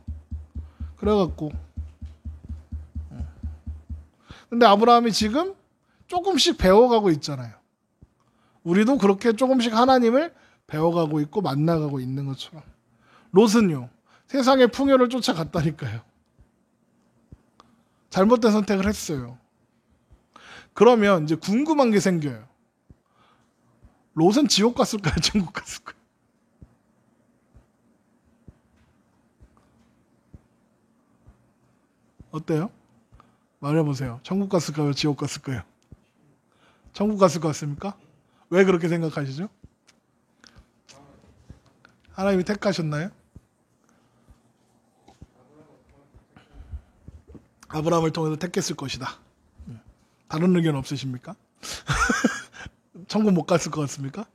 그래갖고 근데 아브라함이 지금 조금씩 배워가고 있잖아요. 우리도 그렇게 조금씩 하나님을 배워가고 있고 만나가고 있는 것처럼. 롯은요, 세상의 풍요를 쫓아갔다니까요. 잘못된 선택을 했어요. 그러면 이제 궁금한 게 생겨요. 롯은 지옥 갔을까요? 천국 갔을까요? 어때요? 말해보세요. 천국 갔을까요? 지옥 갔을까요? 천국 갔을 것 같습니까? 왜 그렇게 생각하시죠? 하나님이 택하셨나요? 아브라함을 통해서 택했을 것이다. 다른 의견 없으십니까? 천국 못 갔을 것 같습니까?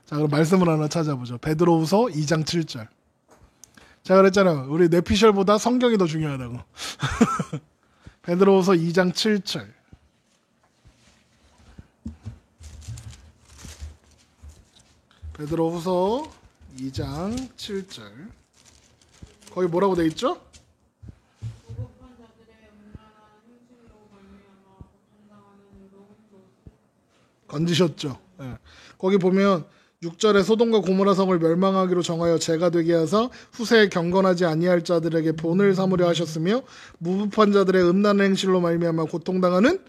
자, 그럼 말씀을 하나 찾아보죠. 베드로후서 2장 7절. 제가 그랬잖아요. 우리 뇌피셜보다 성경이 더 중요하다고. 베드로후서 2장 7절. 베드로후서 2장 7절. 거기 뭐라고 돼 있죠? 건지셨죠. 네. 거기 보면 6절에 소돔과 고모라 성을 멸망하기로 정하여 죄가 되게 하사 후세에 경건하지 아니할 자들에게 본을 삼으려 하셨으며 무부판 자들의 음란한 행실로 말미암아 고통당하는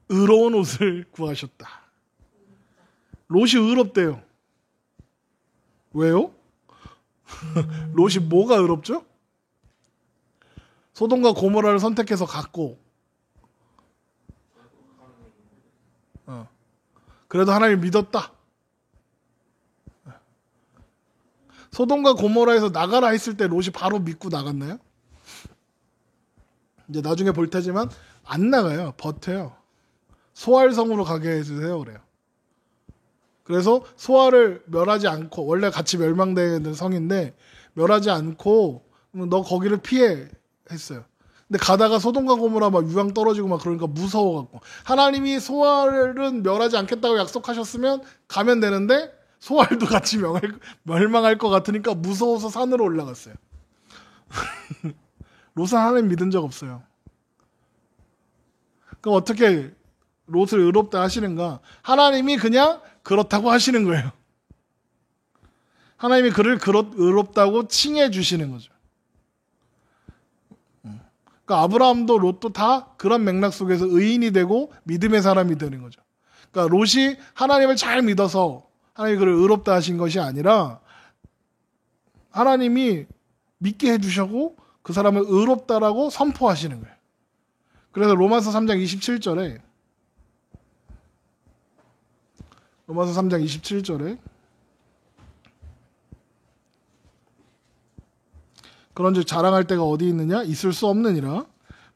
의로운 옷을 구하셨다. 롯이 의롭대요. 왜요? 롯이 뭐가 의롭죠? 소돔과 고모라를 선택해서 갔고 그래도 하나님을 믿었다. 소돔과 고모라에서 나가라 했을 때 롯이 바로 믿고 나갔나요? 이제 나중에 볼 테지만 안 나가요. 버텨요. 소알성으로 가게 해주세요. 그래요. 그래서 소알을 멸하지 않고, 원래 같이 멸망되는 성인데 멸하지 않고 너 거기를 피해 했어요. 근데 가다가 소돔과 고모라 막 유황 떨어지고 막 그러니까 무서워갖고, 하나님이 소알은 멸하지 않겠다고 약속하셨으면 가면 되는데 소알도 같이 멸망할 것 같으니까 무서워서 산으로 올라갔어요. 롯은 하나님 믿은 적 없어요. 그럼 어떻게 롯을 의롭다 하시는가? 하나님이 그냥 그렇다고 하시는 거예요. 하나님이 그를 의롭다고 칭해 주시는 거죠. 그러니까 아브라함도 롯도 다 그런 맥락 속에서 의인이 되고 믿음의 사람이 되는 거죠. 그러니까 롯이 하나님을 잘 믿어서 하나님이 그를 의롭다 하신 것이 아니라 하나님이 믿게 해주셨고 그 사람을 의롭다라고 선포하시는 거예요. 그래서 로마서 3장 27절에 그런즉 자랑할 때가 어디 있느냐? 있을 수 없느니라.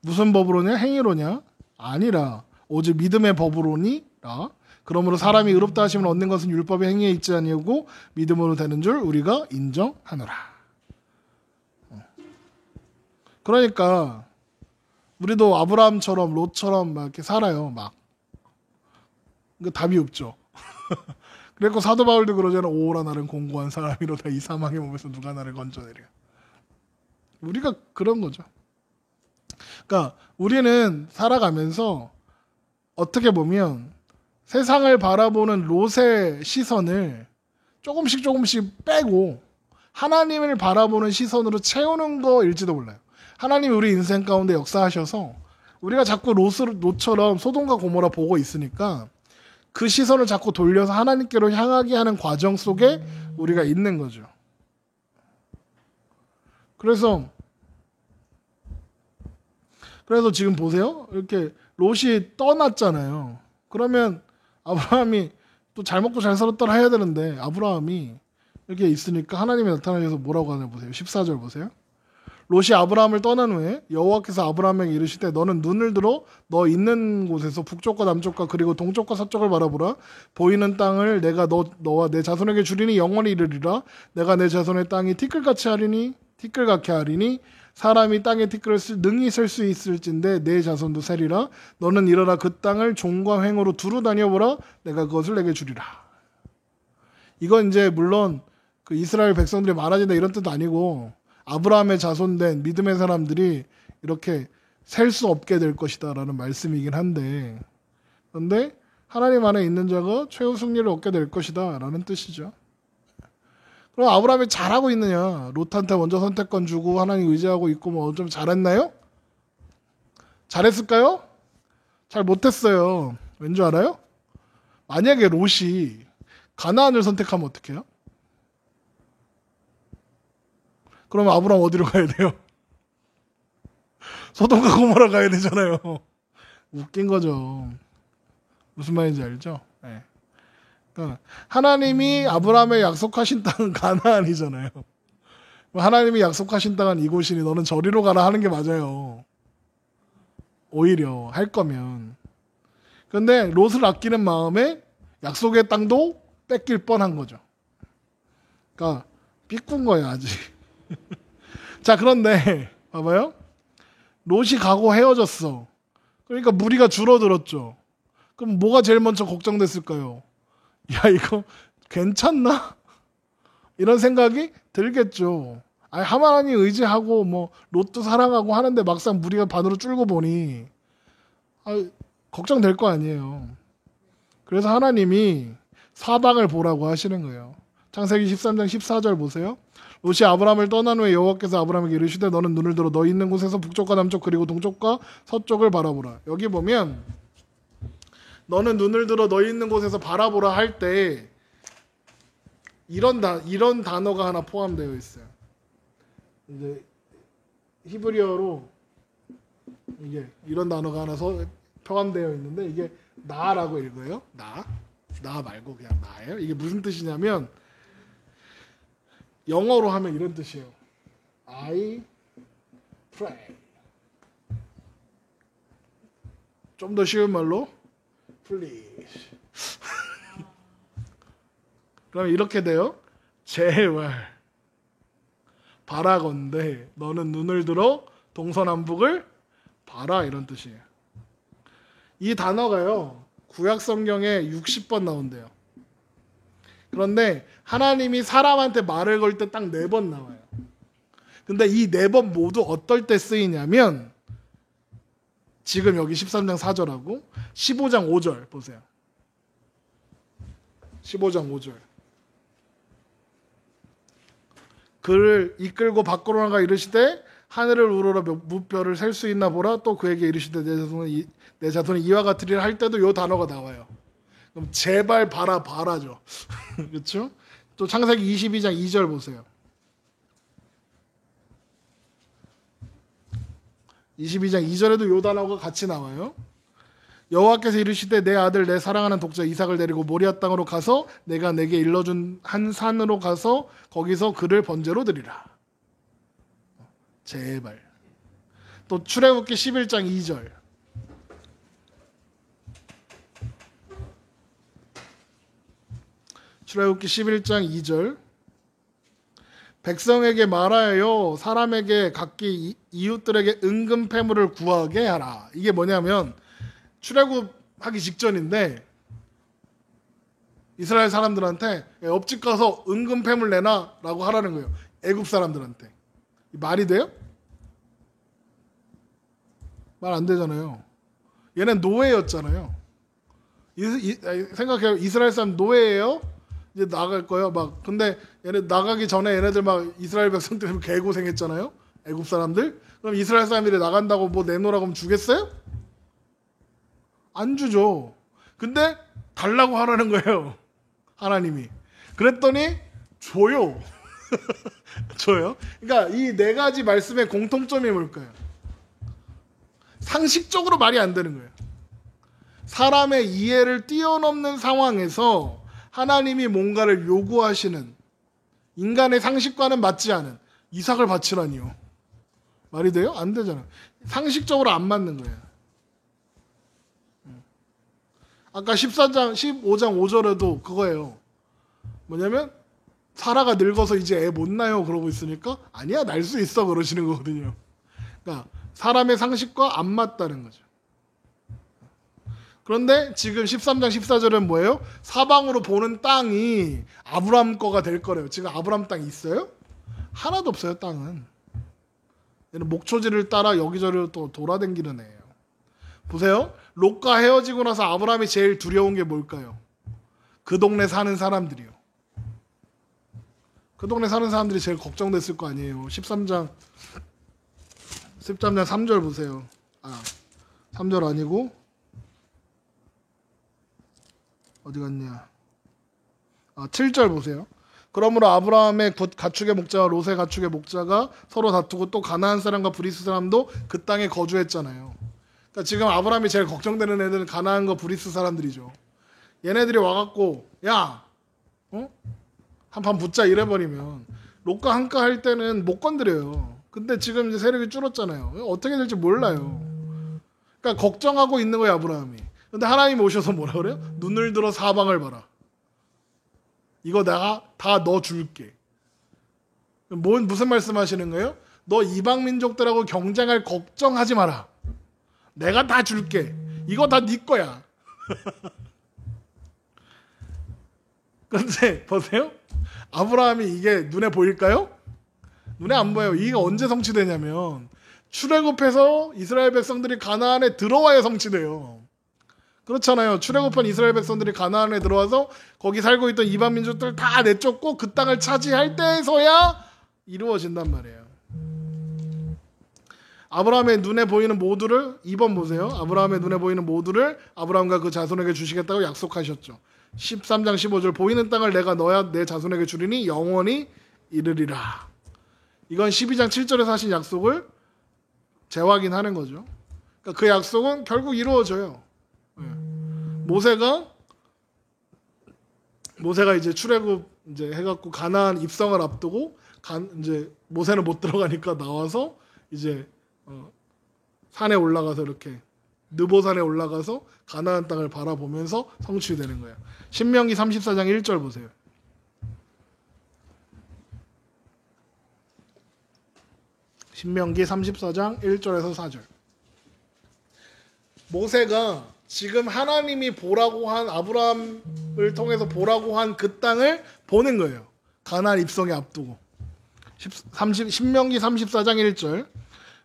무슨 법으로냐? 행위로냐? 아니라 오직 믿음의 법으로니라. 그러므로 사람이 의롭다 하심을 얻는 것은 율법의 행위에 있지 아니하고 믿음으로 되는 줄 우리가 인정하노라. 그러니까 우리도 아브라함처럼 롯처럼 막 이렇게 살아요. 막. 그 답이 없죠. 그리고 사도 바울도 그러잖아. 오라 나는 공고한 사람이로다. 이 사망의 몸에서 누가 나를 건져내랴. 우리가 그런 거죠. 그러니까 우리는 살아가면서 어떻게 보면 세상을 바라보는 롯의 시선을 조금씩 빼고 하나님을 바라보는 시선으로 채우는 거일지도 몰라요. 하나님이 우리 인생 가운데 역사하셔서 우리가 자꾸 롯처럼 소돔과 고모라 보고 있으니까 그 시선을 자꾸 돌려서 하나님께로 향하게 하는 과정 속에 우리가 있는 거죠. 그래서 지금 보세요. 이렇게 롯이 떠났잖아요. 그러면 아브라함이 또 잘 먹고 잘 살았더라 해야 되는데 아브라함이 이렇게 있으니까 하나님이 나타나셔서 뭐라고 하나 보세요. 14절 보세요. 롯이 아브라함을 떠난 후에 여호와께서 아브라함에게 이르시되 너는 눈을 들어 너 있는 곳에서 북쪽과 남쪽과 그리고 동쪽과 서쪽을 바라보라. 보이는 땅을 내가 너와 내 자손에게 주리니 영원히 이르리라. 내가 내 자손의 땅이 티끌같게 하리니 사람이 땅에 티끌을 능히 셀 수 있을진데 내 자손도 세리라. 너는 일어나 그 땅을 종과 횡으로 두루 다녀보라. 내가 그것을 내게 주리라. 이건 이제 물론 그 이스라엘 백성들이 많아진다 이런 뜻도 아니고 아브라함의 자손된 믿음의 사람들이 이렇게 셀 수 없게 될 것이다 라는 말씀이긴 한데, 그런데 하나님 안에 있는 자가 최후 승리를 얻게 될 것이다 라는 뜻이죠. 그럼 아브라함이 잘하고 있느냐? 롯한테 먼저 선택권 주고 하나님 의지하고 있고 뭐 좀 잘했나요? 잘했을까요? 잘 못했어요. 왠 줄 알아요? 만약에 롯이 가나안을 선택하면 어떡해요? 그러면 아브라함 어디로 가야 돼요? 소돔과 고모라 가야 되잖아요. 웃긴 거죠. 무슨 말인지 알죠? 네. 그러니까 하나님이 아브라함에 약속하신 땅은 가나안이잖아요. 하나님이 약속하신 땅은 이곳이니 너는 저리로 가라 하는 게 맞아요. 오히려 할 거면. 그런데 롯을 아끼는 마음에 약속의 땅도 뺏길 뻔한 거죠. 그러니까 삐꾼 거예요 아직. 자, 그런데 봐봐요. 롯이 가고 헤어졌어. 그러니까 무리가 줄어들었죠. 그럼 뭐가 제일 먼저 걱정됐을까요? 야, 이거 괜찮나? 이런 생각이 들겠죠. 아니, 하나님 의지하고 뭐 롯도 사랑하고 하는데 막상 무리가 반으로 줄고 보니 걱정될 거 아니에요. 그래서 하나님이 사방을 보라고 하시는 거예요. 창세기 13장 14절 보세요. 롯이 아브라함을 떠난 후에 여호와께서 아브라함에게 이르시되 너는 눈을 들어 너 있는 곳에서 북쪽과 남쪽 그리고 동쪽과 서쪽을 바라보라. 여기 보면 너는 눈을 들어 너 있는 곳에서 바라보라 할 때 이런 단어가 하나 포함되어 있어요. 이제 히브리어로 이게 이런 단어가 하나 포함되어 있는데 이게 나라고 읽어요. 나 말고 그냥 나예요. 이게 무슨 뜻이냐면 영어로 하면 이런 뜻이에요. I pray. 좀 더 쉬운 말로 please. 그러면 이렇게 돼요. 제발 바라건대 너는 눈을 들어 동서남북을 봐라 이런 뜻이에요. 이 단어가요. 구약 성경에 60번 나온대요. 그런데 하나님이 사람한테 말을 걸 때 딱 4번 나와요. 근데 이 4번 모두 어떨 때 쓰이냐면 지금 여기 13장 4절하고 15장 5절 보세요. 15장 5절. 그를 이끌고 밖으로 나가 이르시되 하늘을 우러러 무뼈를 셀 수 있나 보라. 또 그에게 이르시되 내 자손이 이와 같으리라 할 때도 이 단어가 나와요. 그럼 제발 바라죠. 그렇죠? 또 창세기 22장 2절 보세요. 22장 2절에도 이 단어가 같이 나와요. 여호와께서 이르시되 내 아들 내 사랑하는 독자 이삭을 데리고 모리아 땅으로 가서 내가 내게 일러준 한 산으로 가서 거기서 그를 번제로 드리라. 제발. 또 출애굽기 11장 2절. 출애굽기 11장 2절. 백성에게 말하여 사람에게 각기 이웃들에게 은금 패물을 구하게 하라. 이게 뭐냐면 출애굽하기 직전인데 이스라엘 사람들한테 옆집 가서 은금패물 내놔라고 하라는 거예요. 애굽 사람들한테. 말이 돼요? 말 안 되잖아요. 얘는 노예였잖아요. 생각해요. 이스라엘 사람 노예예요. 이제 나갈 거예요. 막 근데 얘네 나가기 전에 얘네들 막 이스라엘 백성들 개고생했잖아요. 애굽 사람들. 그럼 이스라엘 사람들이 나간다고 뭐 내놓으라고 하면 주겠어요? 안 주죠. 근데 달라고 하라는 거예요. 하나님이. 그랬더니 줘요. 줘요. 그러니까 이 네 가지 말씀의 공통점이 뭘까요? 상식적으로 말이 안 되는 거예요. 사람의 이해를 뛰어넘는 상황에서 하나님이 뭔가를 요구하시는, 인간의 상식과는 맞지 않은 이삭을 바치라니요. 말이 돼요? 안 되잖아요. 상식적으로 안 맞는 거예요. 아까 15장 5절에도 그거예요. 뭐냐면 사라가 늙어서 이제 애 못 낳아요 그러고 있으니까 아니야, 날 수 있어 그러시는 거거든요. 그러니까 사람의 상식과 안 맞다는 거죠. 그런데 지금 13장 14절은 뭐예요? 사방으로 보는 땅이 아브라함 거가 될 거래요. 지금 아브라함 땅이 있어요? 하나도 없어요. 땅은. 얘는 목초지를 따라 여기저기 또 돌아다니는 애예요. 보세요. 롯과 헤어지고 나서 아브라함이 제일 두려운 게 뭘까요? 그 동네 사는 사람들이요. 그 동네 사는 사람들이 제일 걱정됐을 거 아니에요. 13장 3절 보세요. 3절 아니고 어디 갔냐? 7절 보세요. 그러므로 아브라함의 가축의 목자와 롯의 가축의 목자가 서로 다투고 또 가나안 사람과 브리스 사람도 그 땅에 거주했잖아요. 그러니까 지금 아브라함이 제일 걱정되는 애들은 가나안과 브리스 사람들이죠. 얘네들이 와갖고 야, 한판 붙자 이래버리면 롯과 한가 할 때는 못 건드려요. 근데 지금 이제 세력이 줄었잖아요. 어떻게 될지 몰라요. 그러니까 걱정하고 있는 거예요, 아브라함이. 근데 하나님이 오셔서 뭐라 그래요? 눈을 들어 사방을 봐라. 이거 내가 다 너 줄게. 무슨 말씀하시는 거예요? 너 이방 민족들하고 경쟁할 걱정하지 마라. 내가 다 줄게. 이거 다 네 거야. 그런데 보세요. 아브라함이 이게 눈에 보일까요? 눈에 안 보여요. 이게 언제 성취되냐면 출애굽해서 이스라엘 백성들이 가나안에 들어와야 성취돼요. 그렇잖아요. 출애굽한 이스라엘 백성들이 가나안에 들어와서 거기 살고 있던 이방 민족들 다 내쫓고 그 땅을 차지할 때에서야 이루어진단 말이에요. 아브라함의 눈에 보이는 모두를 2번 보세요. 아브라함의 눈에 보이는 모두를 아브라함과 그 자손에게 주시겠다고 약속하셨죠. 13장 15절 보이는 땅을 내가 너야 내 자손에게 주리니 영원히 이르리라. 이건 12장 7절에서 하신 약속을 재확인하는 거죠. 그러니까 그 약속은 결국 이루어져요. 모세가 이제 출애굽 이제 해갖고 가나안 입성을 앞두고 이제 모세는 못 들어가니까 나와서 이제 산에 올라가서 이렇게 느보산에 올라가서 가나안 땅을 바라보면서 성취되는 거예요. 신명기 34장 1절 보세요. 신명기 34장 1절에서 4절. 모세가 지금 하나님이 보라고 한 아브라함을 통해서 보라고 한 그 땅을 보는 거예요. 가나안 입성에 앞두고. 신명기 34장 1절.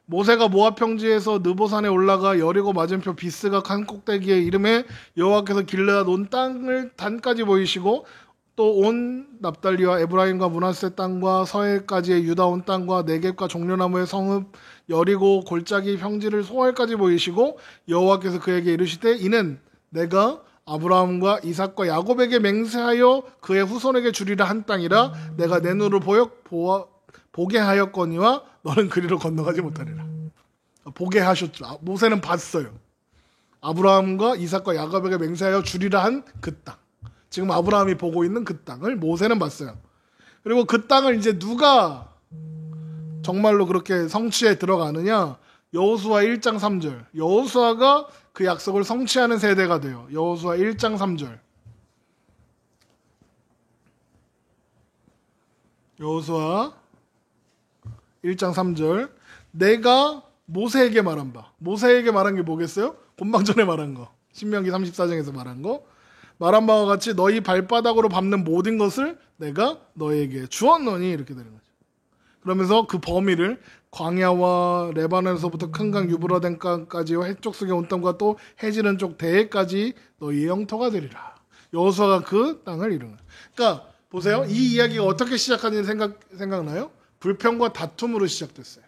모세가 모압 평지에서 느보산에 올라가 여리고 맞은편 비스각 한 꼭대기에 이름에 여호와께서 길르앗 온 땅을 단까지 보이시고 또 온 납달리와 에브라임과 므낫세 땅과 서해까지의 유다 온 땅과 네겝과 종려나무의 성읍 여리고 골짜기 평지를 소알까지 보이시고 여호와께서 그에게 이르시되 이는 내가 아브라함과 이삭과 야곱에게 맹세하여 그의 후손에게 주리라 한 땅이라 내가 내 눈으로 보게 하였거니와 너는 그리로 건너가지 못하리라. 보게 하셨죠. 모세는 봤어요. 아브라함과 이삭과 야곱에게 맹세하여 주리라 한 그 땅. 지금 아브라함이 보고 있는 그 땅을 모세는 봤어요. 그리고 그 땅을 이제 누가 정말로 그렇게 성취에 들어가느냐? 여호수아 1장 3절. 여호수아가 그 약속을 성취하는 세대가 돼요. 여호수아 1장 3절. 여호수아 1장 3절. 내가 모세에게 말한 바. 모세에게 말한 게 뭐겠어요? 본방 전에 말한 거. 신명기 34장에서 말한 거. 말한 바와 같이 너희 발바닥으로 밟는 모든 것을 내가 너에게 주었노니 이렇게 되는 거죠. 그러면서 그 범위를 광야와 레바논에서부터 큰 강 유브라덴강까지와 해쪽 속의 온 땅과 또 해지는 쪽 대해까지 너희의 영토가 되리라. 여호수아가 그 땅을 이루는. 그러니까 보세요. 이 이야기가 어떻게 시작하는지 생각나요? 불평과 다툼으로 시작됐어요.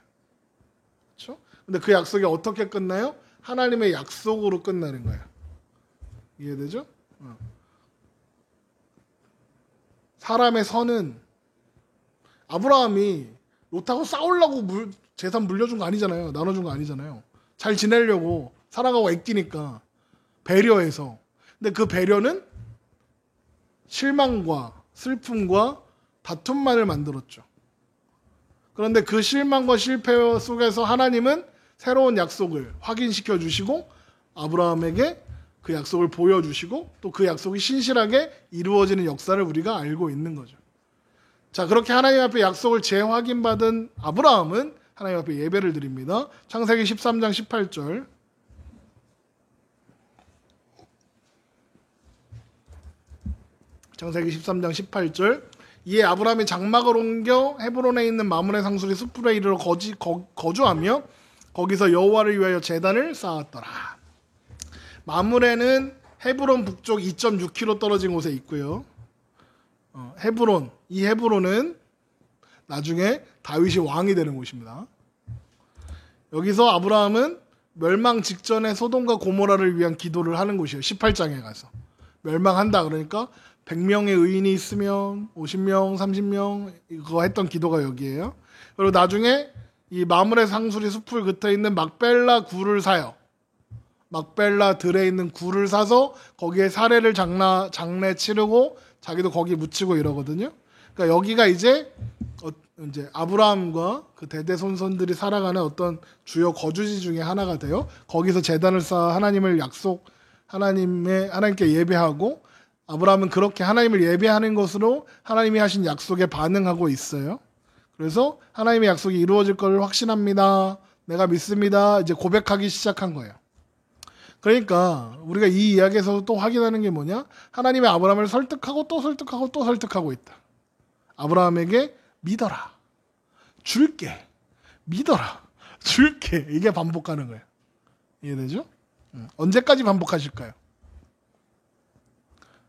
그렇죠? 근데 그 약속이 어떻게 끝나요? 하나님의 약속으로 끝나는 거예요. 이해되죠? 사람의 선은 아브라함이 롯하고 싸우려고 재산 물려준 거 아니잖아요. 나눠준 거 아니잖아요. 잘 지내려고 살아가고 애끼니까 배려해서. 근데 그 배려는 실망과 슬픔과 다툼만을 만들었죠. 그런데 그 실망과 실패 속에서 하나님은 새로운 약속을 확인시켜 주시고 아브라함에게 그 약속을 보여주시고 또 그 약속이 신실하게 이루어지는 역사를 우리가 알고 있는 거죠. 자, 그렇게 하나님 앞에 약속을 재확인받은 아브라함은 하나님 앞에 예배를 드립니다. 창세기 13장 18절. 창세기 13장 18절. 이에 아브라함이 장막을 옮겨 헤브론에 있는 마므레 상수리 숲으로 이르러 거주하며 거기서 여호와를 위하여 제단을 쌓았더라. 마므레는 헤브론 북쪽 2.6km 떨어진 곳에 있고요. 헤브론, 이 헤브론은 나중에 다윗이 왕이 되는 곳입니다. 여기서 아브라함은 멸망 직전에 소돔과 고모라를 위한 기도를 하는 곳이에요. 18장에 가서. 멸망한다 그러니까 100명의 의인이 있으면 50명, 30명 이거 했던 기도가 여기에요. 그리고 나중에 이 마므레 상수리 숲을 끝에 있는 막벨라 굴을 사요. 막벨라 들에 있는 굴을 사서 거기에 사례를 장례 치르고 자기도 거기 묻히고 이러거든요. 그러니까 여기가 이제 아브라함과 그 대대손손들이 살아가는 어떤 주요 거주지 중에 하나가 돼요. 거기서 제단을 쌓아 하나님께 예배하고 아브라함은 그렇게 하나님을 예배하는 것으로 하나님이 하신 약속에 반응하고 있어요. 그래서 하나님의 약속이 이루어질 걸 확신합니다. 내가 믿습니다. 이제 고백하기 시작한 거예요. 그러니까 우리가 이 이야기에서 또 확인하는 게 뭐냐? 하나님의 아브라함을 설득하고 또 설득하고 또 설득하고 있다. 아브라함에게 믿어라. 줄게. 믿어라. 줄게. 이게 반복하는 거예요. 이해되죠? 언제까지 반복하실까요?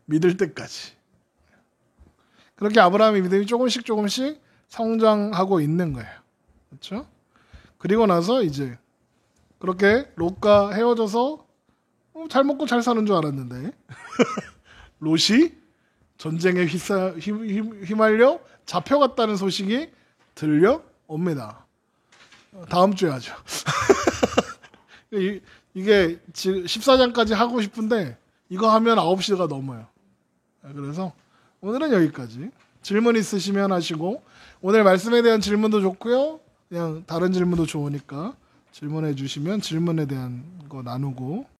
믿을 때까지. 그렇게 아브라함의 믿음이 조금씩 성장하고 있는 거예요. 그렇죠? 그리고 나서 이제 그렇게 롯과 헤어져서 잘 먹고 잘 사는 줄 알았는데 롯이 전쟁에 휘말려 잡혀갔다는 소식이 들려옵니다. 다음 주에 하죠. 이게 14장까지 하고 싶은데 이거 하면 9시가 넘어요. 그래서 오늘은 여기까지. 질문 있으시면 하시고 오늘 말씀에 대한 질문도 좋고요. 그냥 다른 질문도 좋으니까 질문해 주시면 질문에 대한 거 나누고